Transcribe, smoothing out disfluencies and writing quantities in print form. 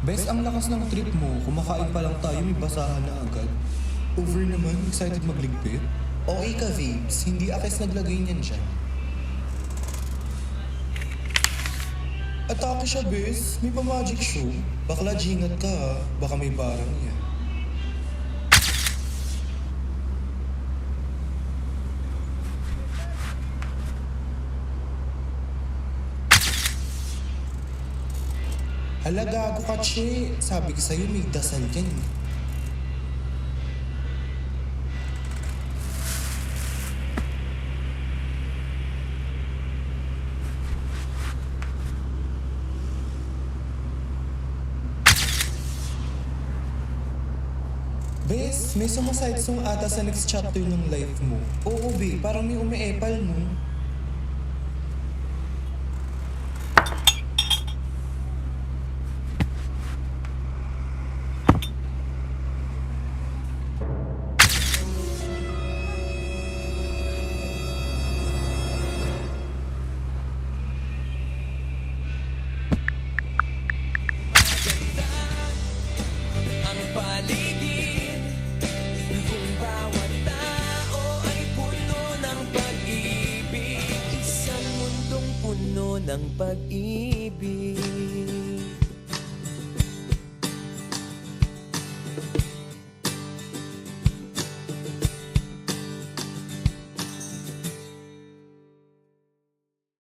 Bes, ang lakas ng trip mo. Kumakain pa lang tayo, may basahan na agad. Over naman, excited magligpit. Okay ka, Vapes. Hindi akes naglagay niyan dyan. Atake siya, Bes. May pa-magic show. Bakla, jingat ka ha. Baka may barang yan. Hala, gago ka, Che. Sabi ko sa'yo, may dasal yan eh. Bes, may sumaside song ata sa next chapter ng life mo. Oo, be, parang may umiepal mo. Ang paligid kung bawat tao ay puno ng pag-ibig. Isang mundong puno ng pag-ibig.